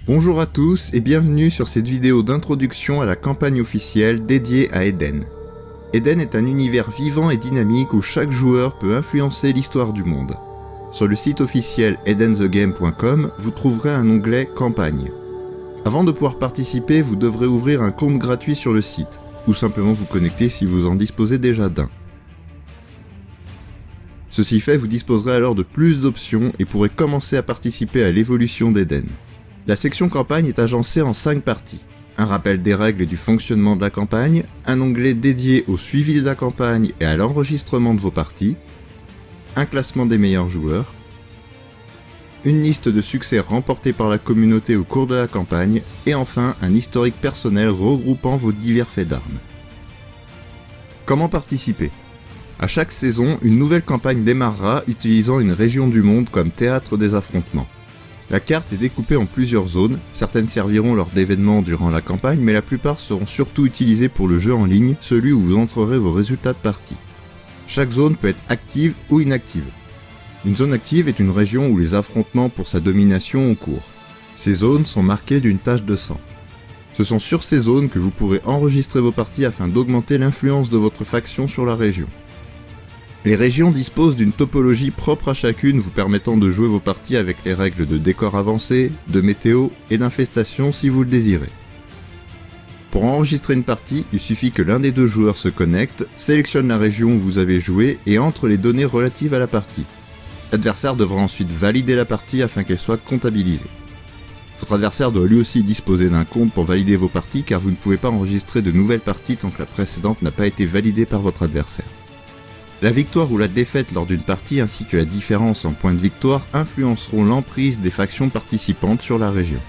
Bonjour à tous et bienvenue sur cette vidéo d'introduction à la campagne officielle dédiée à Eden. Eden est un univers vivant et dynamique où chaque joueur peut influencer l'histoire du monde. Sur le site officiel edenthegame.com, vous trouverez un onglet Campagne. Avant de pouvoir participer, vous devrez ouvrir un compte gratuit sur le site, ou simplement vous connecter si vous en disposez déjà d'un. Ceci fait, vous disposerez alors de plus d'options et pourrez commencer à participer à l'évolution d'Eden. La section campagne est agencée en 5 parties. Un rappel des règles et du fonctionnement de la campagne, un onglet dédié au suivi de la campagne et à l'enregistrement de vos parties, un classement des meilleurs joueurs, une liste de succès remportés par la communauté au cours de la campagne, et enfin un historique personnel regroupant vos divers faits d'armes. Comment participer ? À chaque saison, une nouvelle campagne démarrera utilisant une région du monde comme théâtre des affrontements. La carte est découpée en plusieurs zones, certaines serviront lors d'événements durant la campagne, mais la plupart seront surtout utilisées pour le jeu en ligne, celui où vous entrerez vos résultats de partie. Chaque zone peut être active ou inactive. Une zone active est une région où les affrontements pour sa domination ont cours. Ces zones sont marquées d'une tache de sang. Ce sont sur ces zones que vous pourrez enregistrer vos parties afin d'augmenter l'influence de votre faction sur la région. Les régions disposent d'une topologie propre à chacune vous permettant de jouer vos parties avec les règles de décor avancé, de météo et d'infestation si vous le désirez. Pour enregistrer une partie, il suffit que l'un des deux joueurs se connecte, sélectionne la région où vous avez joué et entre les données relatives à la partie. L'adversaire devra ensuite valider la partie afin qu'elle soit comptabilisée. Votre adversaire doit lui aussi disposer d'un compte pour valider vos parties car vous ne pouvez pas enregistrer de nouvelles parties tant que la précédente n'a pas été validée par votre adversaire. La victoire ou la défaite lors d'une partie ainsi que la différence en points de victoire influenceront l'emprise des factions participantes sur la région.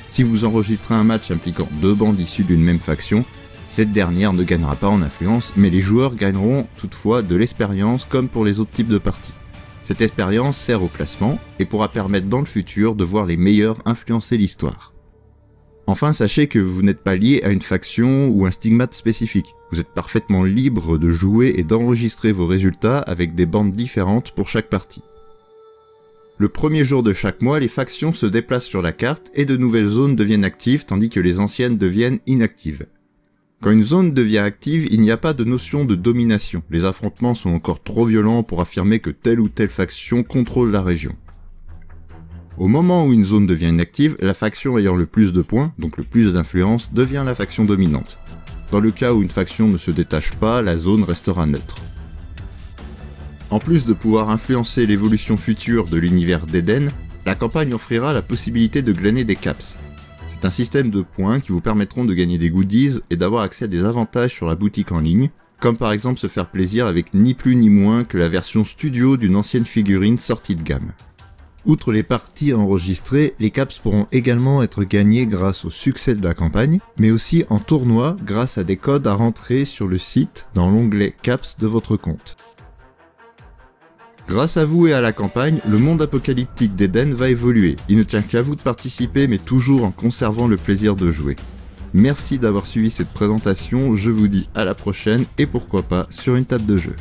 Si vous enregistrez un match impliquant deux bandes issues d'une même faction, cette dernière ne gagnera pas en influence, mais les joueurs gagneront toutefois de l'expérience comme pour les autres types de parties. Cette expérience sert au classement et pourra permettre dans le futur de voir les meilleurs influencer l'histoire. Enfin, sachez que vous n'êtes pas lié à une faction ou un stigmate spécifique. Vous êtes parfaitement libre de jouer et d'enregistrer vos résultats avec des bandes différentes pour chaque partie. Le premier jour de chaque mois, les factions se déplacent sur la carte et de nouvelles zones deviennent actives tandis que les anciennes deviennent inactives. Quand une zone devient active, il n'y a pas de notion de domination. Les affrontements sont encore trop violents pour affirmer que telle ou telle faction contrôle la région. Au moment où une zone devient inactive, la faction ayant le plus de points, donc le plus d'influence, devient la faction dominante. Dans le cas où une faction ne se détache pas, la zone restera neutre. En plus de pouvoir influencer l'évolution future de l'univers d'Eden, la campagne offrira la possibilité de glaner des caps. C'est un système de points qui vous permettront de gagner des goodies et d'avoir accès à des avantages sur la boutique en ligne, comme par exemple se faire plaisir avec ni plus ni moins que la version studio d'une ancienne figurine sortie de gamme. Outre les parties enregistrées, les caps pourront également être gagnés grâce au succès de la campagne, mais aussi en tournoi grâce à des codes à rentrer sur le site dans l'onglet caps de votre compte. Grâce à vous et à la campagne, le monde apocalyptique d'Eden va évoluer. Il ne tient qu'à vous de participer, mais toujours en conservant le plaisir de jouer. Merci d'avoir suivi cette présentation, je vous dis à la prochaine et pourquoi pas sur une table de jeu.